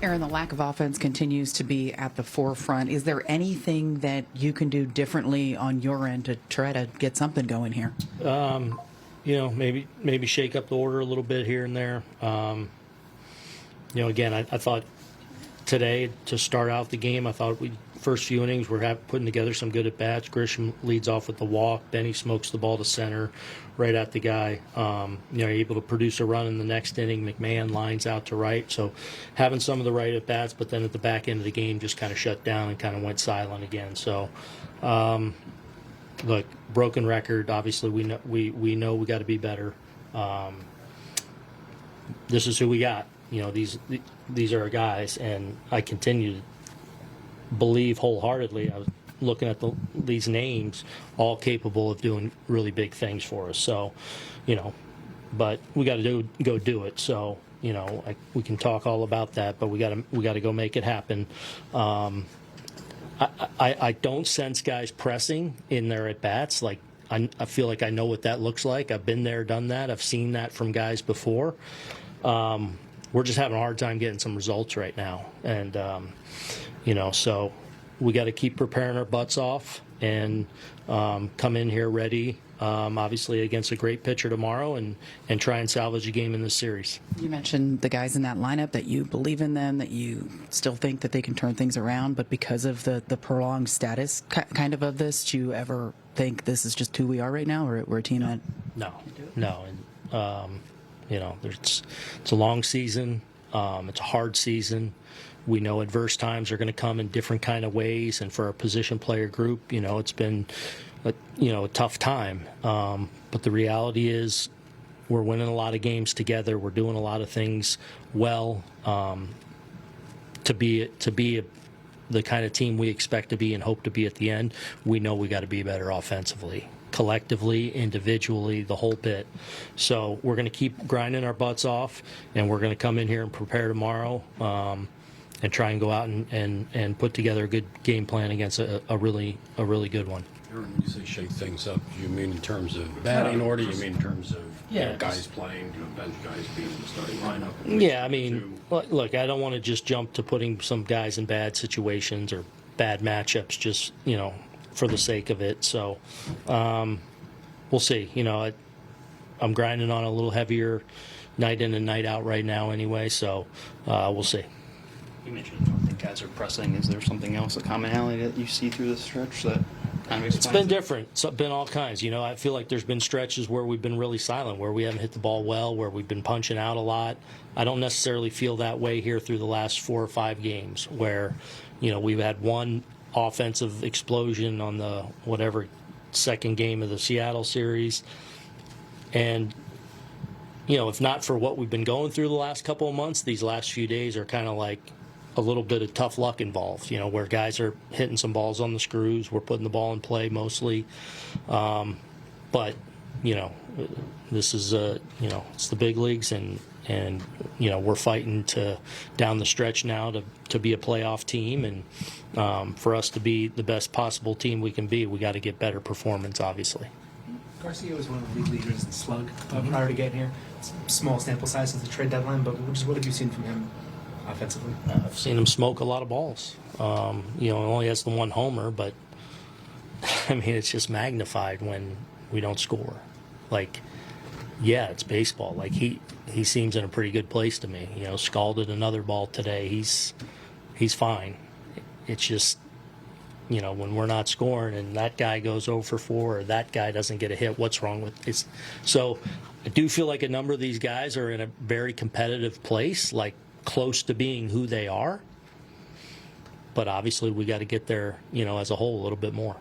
Aaron, the lack of offense continues to be at the forefront. Is there anything that you can do differently on your end to try to get something going here? Maybe shake up the order a little bit here and there. Again, I thought today to start out the game, I thought first few innings we're putting together some good at bats. Grisham leads off with the walk. Then he smokes the ball to center, right at the guy. Able to produce a run in the next inning. McMahon lines out to right. So having some of the right at bats, but then at the back end of the game just kind of shut down and kind of went silent again. So. Look, broken record. Obviously, we know we got to be better. This is who we got. These are our guys, and I continue to believe wholeheartedly. I was looking at these names, all capable of doing really big things for us. So, but we got to go do it. So, we can talk all about that, but we got to go make it happen. I don't sense guys pressing in their at-bats. Like, I feel like I know what that looks like. I've been there, done that. I've seen that from guys before. We're just having a hard time getting some results right now. And, so we got to keep preparing our butts off and come in here ready, obviously against a great pitcher tomorrow, and try and salvage a game in this series. You mentioned the guys in that lineup, that you believe in them, that you still think that they can turn things around, but because of the prolonged status kind of this, do you ever think this is just who we are right now, or we're a team that... No. And, it's a long season. It's a hard season. We know adverse times are going to come in different kind of ways, and for our position player group, it's been a tough time. But the reality is we're winning a lot of games together. We're doing a lot of things well. To be the kind of team we expect to be and hope to be at the end, we know we got to be better offensively, collectively, individually, the whole bit. So we're going to keep grinding our butts off, and we're going to come in here and prepare tomorrow. And try and go out and put together a good game plan against a really good one. Aaron, when you say shake things up, do you mean in terms of batting order? You mean in terms of guys playing, bench guys being in the starting lineup? Yeah, I mean, look, I don't want to just jump to putting some guys in bad situations or bad matchups just, for the sake of it. So we'll see. I'm grinding on a little heavier night in and night out right now anyway, so we'll see. You mentioned you don't think guys are pressing. Is there something else, a commonality that you see through the stretch that kind of explains It's been different. It's been all kinds. I feel like there's been stretches where we've been really silent, where we haven't hit the ball well, where we've been punching out a lot. I don't necessarily feel that way here through the last 4 or 5 games, where, we've had one offensive explosion on the second game of the Seattle series. And, if not for what we've been going through the last couple of months, these last few days are kind of like a little bit of tough luck involved, where guys are hitting some balls on the screws. We're putting the ball in play mostly. But, this is, it's the big leagues, and we're fighting down the stretch now to be a playoff team. And for us to be the best possible team we can be, we got to get better performance, obviously. Garcia was one of the league leaders in slug prior to getting here. It's a small sample size since the trade deadline, but what have you seen from him offensively? I've seen him smoke a lot of balls. He only has the one homer, but I mean, it's just magnified when we don't score. Like, yeah, it's baseball. Like, he seems in a pretty good place to me. Scalded another ball today. He's fine. It's just, when we're not scoring and that guy goes 0 for 4 or that guy doesn't get a hit, what's wrong with it? So I do feel like a number of these guys are in a very competitive place, like close to being who they are. But obviously we got to get there, as a whole a little bit more.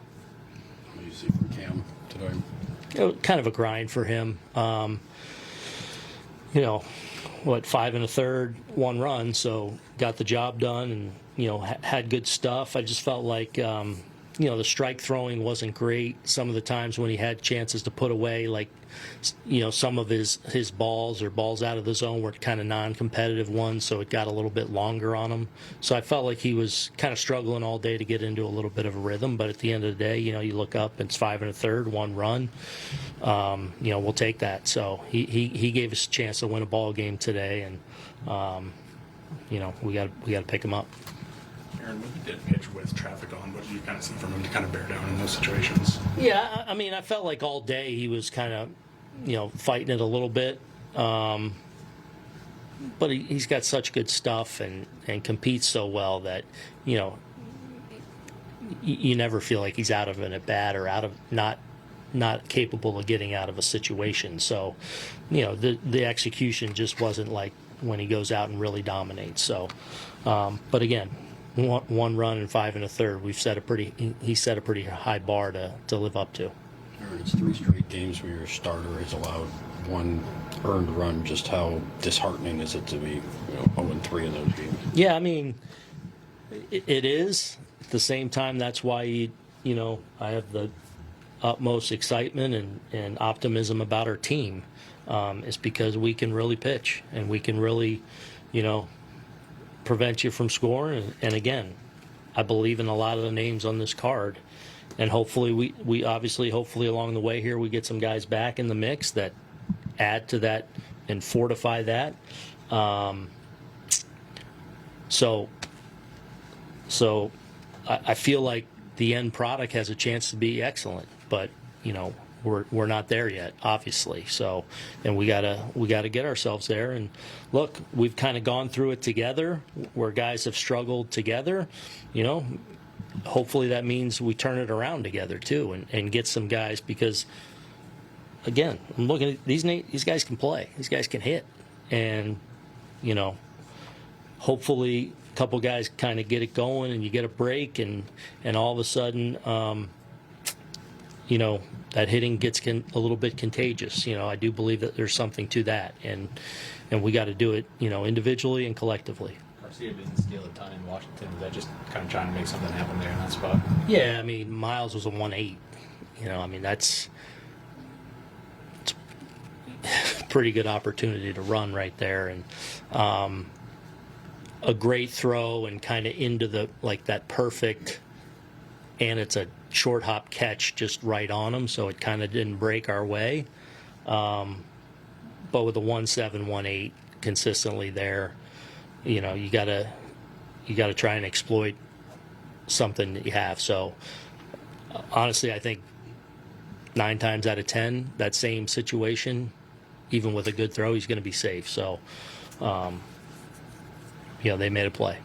What do you see from Cam today? Kind of a grind for him. 5 1/3, 1 run, so got the job done and, had good stuff. I just felt like, the strike throwing wasn't great. Some of the times when he had chances to put away, like, some of his balls or balls out of the zone were kind of non-competitive ones, so it got a little bit longer on him. So I felt like he was kind of struggling all day to get into a little bit of a rhythm, but at the end of the day, you look up, it's 5 1/3, 1 run. We'll take that. So he gave us a chance to win a ball game today, and we got to pick him up. Aaron, when he did pitch with traffic on, what did you kind of see from him to kind of bear down in those situations? Yeah, I mean, I felt like all day he was kind of, fighting it a little bit. But he's got such good stuff and competes so well that, you never feel like he's out of an at bat or out of not capable of getting out of a situation. So, the execution just wasn't like when he goes out and really dominates. So, but again, one run and 5 1/3. He set a pretty high bar to live up to. Aaron, it's 3 straight games where your starter has allowed 1 earned run. Just how disheartening is it to be 0-3 in those games? Yeah, I mean, it is. At the same time, that's why I have the utmost excitement and optimism about our team. Is because we can really pitch and we can really, prevent you from scoring. And again, I believe in a lot of the names on this card. And hopefully we obviously, hopefully along the way here, we get some guys back in the mix that add to that and fortify that. So I feel like the end product has a chance to be excellent, but we're not there yet, obviously. So, and we gotta get ourselves there. And look, we've kind of gone through it together, where guys have struggled together. Hopefully that means we turn it around together too, and get some guys, because again, I'm looking at these guys can play, these guys can hit, and hopefully a couple guys kind of get it going, and you get a break, and all of a sudden, that hitting gets a little bit contagious. I do believe that there's something to that, and we got to do it, individually and collectively. Garcia didn't steal a ton in Washington. Was that just kind of trying to make something happen there in that spot? Yeah, I mean, Miles was a 1.8. It's a pretty good opportunity to run right there, and a great throw and kind of into that perfect, and it's a short hop catch just right on him, so it kind of didn't break our way. But with a 1.7, 1.8 consistently there, you gotta try and exploit something that you have. So honestly, I think 9 times out of 10, that same situation, even with a good throw, he's going to be safe. So they made a play.